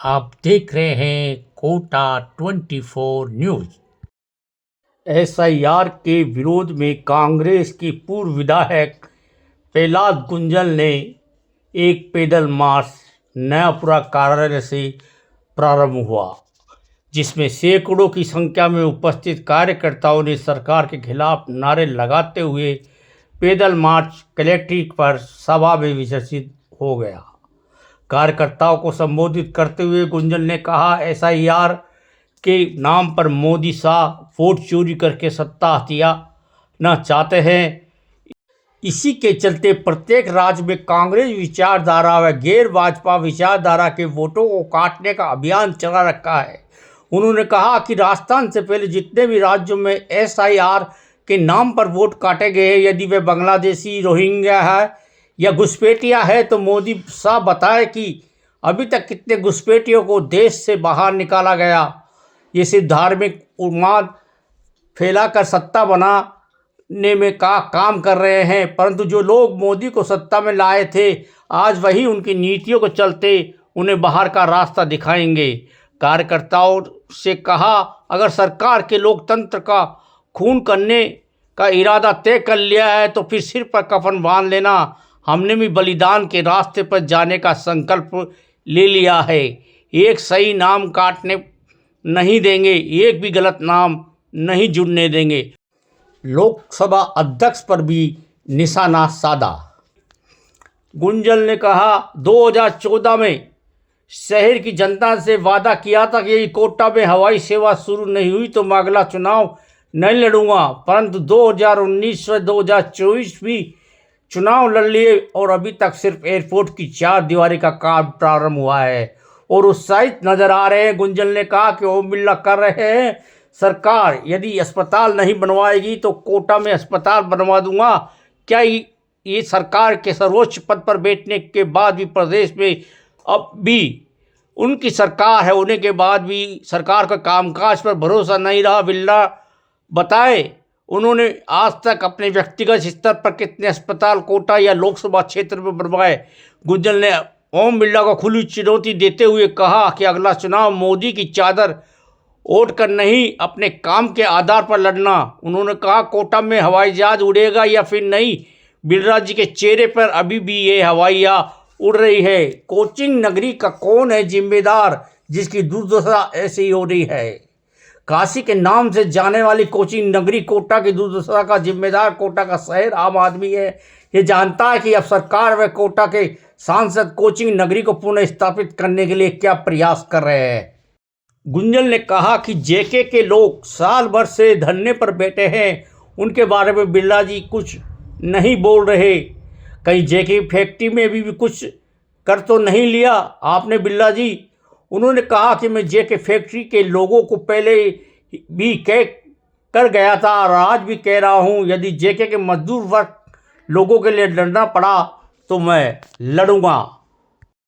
आप देख रहे हैं कोटा 24 न्यूज। एसआईआर के विरोध में कांग्रेस की पूर्व विधायक प्रहलाद गुंजल ने एक पैदल मार्च नयापुरा कार्यालय से प्रारंभ हुआ, जिसमें सैकड़ों की संख्या में उपस्थित कार्यकर्ताओं ने सरकार के खिलाफ नारे लगाते हुए पैदल मार्च कलेक्ट्रेट पर सभा में विसर्जित हो गया। कार्यकर्ताओं को संबोधित करते हुए गुंजल ने कहा, एसआईआर के नाम पर मोदी शाह वोट चोरी करके सत्ता हथियाना चाहते हैं। इसी के चलते प्रत्येक राज्य में कांग्रेस विचारधारा व गैर भाजपा विचारधारा के वोटों को काटने का अभियान चला रखा है। उन्होंने कहा कि राजस्थान से पहले जितने भी राज्यों में एसआईआर के नाम पर वोट काटे गए, यदि वे बांग्लादेशी, रोहिंग्या है या घुसपैठिया है, तो मोदी शाह बताए कि अभी तक कितने घुसपैठियों को देश से बाहर निकाला गया। ये सिर्फ धार्मिक उन्माद फैलाकर सत्ता बनाने में काम कर रहे हैं, परंतु जो लोग मोदी को सत्ता में लाए थे, आज वही उनकी नीतियों को चलते उन्हें बाहर का रास्ता दिखाएंगे। कार्यकर्ताओं से कहा, अगर सरकार के लोकतंत्र का खून करने का इरादा तय कर लिया है तो फिर सिर पर कफन बांध लेना। हमने भी बलिदान के रास्ते पर जाने का संकल्प ले लिया है। एक सही नाम काटने नहीं देंगे, एक भी गलत नाम नहीं जुड़ने देंगे। लोकसभा अध्यक्ष पर भी निशाना साधा। गुंजल ने कहा, 2014 में शहर की जनता से वादा किया था कि यदि कोटा में हवाई सेवा शुरू नहीं हुई तो मैं अगला चुनाव नहीं लड़ूंगा, परंतु 2019 व 2024 भी चुनाव लड़ लिए और अभी तक सिर्फ एयरपोर्ट की 4 दीवारी का काम प्रारंभ हुआ है और उत्साहित नजर आ रहे हैं। गुंजल ने कहा कि ओम बिरला कर रहे हैं, सरकार यदि अस्पताल नहीं बनवाएगी तो कोटा में अस्पताल बनवा दूंगा। क्या ये सरकार के सर्वोच्च पद पर बैठने के बाद भी प्रदेश में अब भी उनकी सरकार है होने के बाद भी सरकार का कामकाज पर भरोसा नहीं रहा। बिरला बताए, उन्होंने आज तक अपने व्यक्तिगत स्तर पर कितने अस्पताल कोटा या लोकसभा क्षेत्र में बनवाए। गुंजल ने ओम बिरला को खुली चुनौती देते हुए कहा कि अगला चुनाव मोदी की चादर ओढ़ कर नहीं, अपने काम के आधार पर लड़ना। उन्होंने कहा, कोटा में हवाई जहाज उड़ेगा या फिर नहीं, बिरला जी के चेहरे पर अभी भी ये हवाइयाँ उड़ रही है। कोचिंग नगरी का कौन है जिम्मेदार, जिसकी दुर्दशा ऐसी हो रही है। काशी के नाम से जाने वाली कोचिंग नगरी कोटा की दुर्दशा का जिम्मेदार कोटा का शहर आम आदमी है। ये जानता है कि अब सरकार व कोटा के सांसद कोचिंग नगरी को पुनः स्थापित करने के लिए क्या प्रयास कर रहे हैं। गुंजल ने कहा कि जेके के लोग साल भर से धरने पर बैठे हैं, उनके बारे में बिरला जी कुछ नहीं बोल रहे। कहीं जेके फैक्ट्री में भी कुछ कर तो नहीं लिया आपने बिरला जी। उन्होंने कहा कि मैं जेके फैक्ट्री के लोगों को पहले भी कर गया था और आज भी कह रहा हूं, यदि जेके के मजदूर वर्ग लोगों के लिए लड़ना पड़ा तो मैं लड़ूंगा।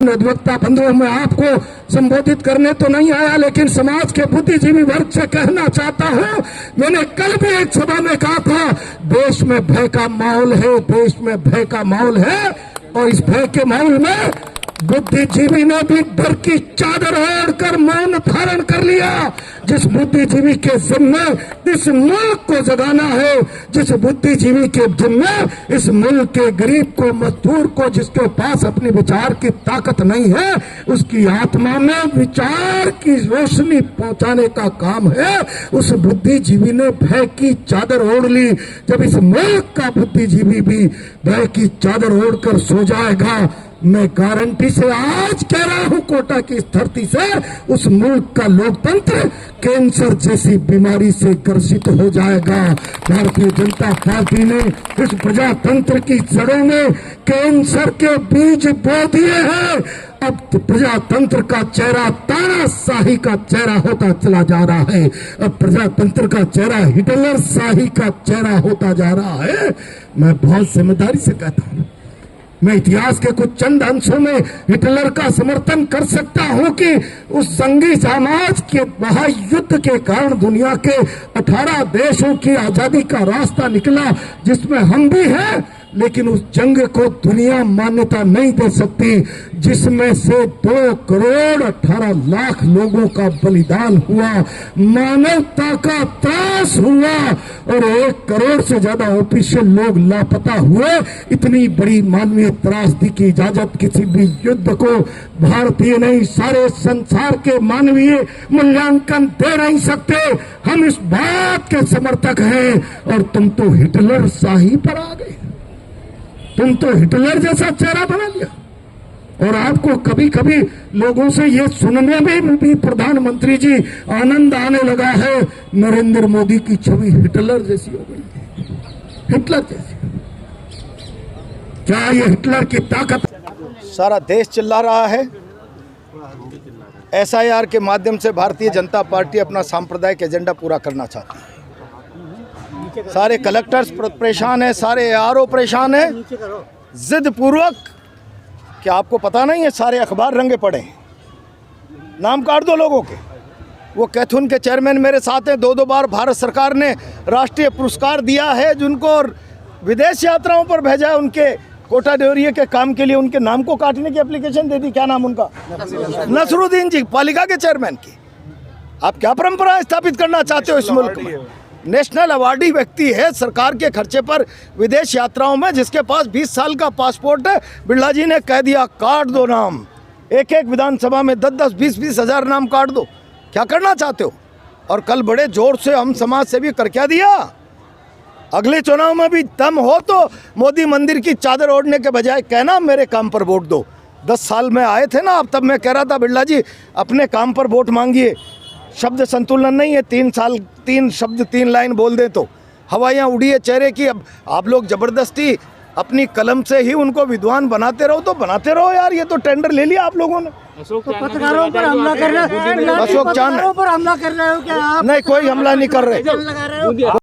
अधिवक्ता बंधुओं, मैं आपको संबोधित करने तो नहीं आया, लेकिन समाज के बुद्धिजीवी वर्ग से कहना चाहता हूं। मैंने कल भी एक सभा में कहा था, देश में भय का माहौल है, देश में भय का माहौल है, और इस भय के माहौल में बुद्धिजीवी ने भी डर की चादर ओढ़कर मौन धारण कर लिया। जिस बुद्धिजीवी के जिम्मे इस मुल्क को जगाना है, जिस बुद्धिजीवी के जिम्मे इस मुल्क के गरीब को, मजदूर को, जिसके पास अपने विचार की ताकत नहीं है, उसकी आत्मा में विचार की रोशनी पहुंचाने का काम है, उस बुद्धिजीवी ने भय की चादर ओढ़ ली। जब इस मुल्क का बुद्धिजीवी भी भय की चादर ओढ़कर सो जाएगा, मैं गारंटी से आज कह रहा हूं, कोटा की इस धरती से उस मुल्क का लोकतंत्र कैंसर जैसी बीमारी से ग्रसित हो जाएगा। भारतीय जनता पार्टी ने इस प्रजातंत्र की जड़ों में कैंसर के बीज बो दिए हैं। अब प्रजातंत्र का चेहरा तानाशाही का चेहरा होता चला जा रहा है। अब प्रजातंत्र का चेहरा हिटलर शाही का चेहरा होता जा रहा है। मैं बहुत जिम्मेदारी से कहता हूं, मैं इतिहास के कुछ चंद अंशों में हिटलर का समर्थन कर सकता हूं कि उस संघी समाज के महायुद्ध के कारण दुनिया के 18 देशों की आजादी का रास्ता निकला, जिसमें हम भी हैं। लेकिन उस जंग को दुनिया मान्यता नहीं दे सकती जिसमें से 2 करोड़ 18 लाख लोगों का बलिदान हुआ, मानवता का त्रास हुआ और 1 करोड़ से ज्यादा ऑफिशियल लोग लापता हुए। इतनी बड़ी मानवीय त्रासदी की इजाजत किसी भी युद्ध को भारतीय नहीं सारे संसार के मानवीय मूल्यांकन दे नहीं सकते। हम इस बात के समर्थक हैं और तुम तो हिटलर शाही पर आ गए, तुम तो हिटलर जैसा चेहरा बना लिया। और आपको कभी कभी लोगों से ये सुनने में भी प्रधानमंत्री जी आनंद आने लगा है, नरेंद्र मोदी की छवि हिटलर जैसी हो गई, हिटलर जैसी। क्या ये हिटलर की ताकत? सारा देश चिल्ला रहा है। SIR के माध्यम से भारतीय जनता पार्टी अपना सांप्रदायिक एजेंडा पूरा करना चाहती है। सारे कलेक्टर्स परेशान हैं, सारे ARO परेशान हैं, जिद पूर्वक। क्या आपको पता नहीं है सारे अखबार रंगे पड़े हैं, नाम काट दो लोगों के। वो कैथून के चेयरमैन मेरे साथ हैं, 2 बार भारत सरकार ने राष्ट्रीय पुरस्कार दिया है, जिनको विदेश यात्राओं पर भेजा है, उनके कोटा ड्योरिया के काम के लिए उनके नाम को काटने की एप्लीकेशन दे दी। क्या नाम उनका? नसरुद्दीन जी, पालिका के चेयरमैन की। आप क्या परंपरा स्थापित करना चाहते हो इस मुल्क में? नेशनल अवार्डी व्यक्ति है, सरकार के खर्चे पर विदेश यात्राओं में, जिसके पास 20 साल का पासपोर्ट है। बिरला जी ने कह दिया काट दो नाम, एक विधानसभा में 10-10, 20-20 हजार नाम काट दो। क्या करना चाहते हो? और कल बड़े जोर से हम समाज सेवी कर क्या दिया। अगले चुनाव में भी दम हो तो मोदी मंदिर की चादर ओढ़ने के बजाय कहना मेरे काम पर वोट दो। 10 साल में आए थे ना आप, तब मैं कह रहा था बिरला जी अपने काम पर वोट मांगिए। शब्द संतुलन नहीं है, 3 शब्द 3 लाइन बोल दें तो हवाइयाँ उड़ी है चेहरे की। अब आप लोग जबरदस्ती अपनी कलम से ही उनको विद्वान बनाते रहो, तो बनाते रहो यार। ये तो टेंडर ले लिया आप लोगों ने। पत्रकारों पर हमला कर रहे हो, अशोक चांद पर हमला कर रहे हो क्या आप? नहीं, कोई हमला नहीं कर रहे।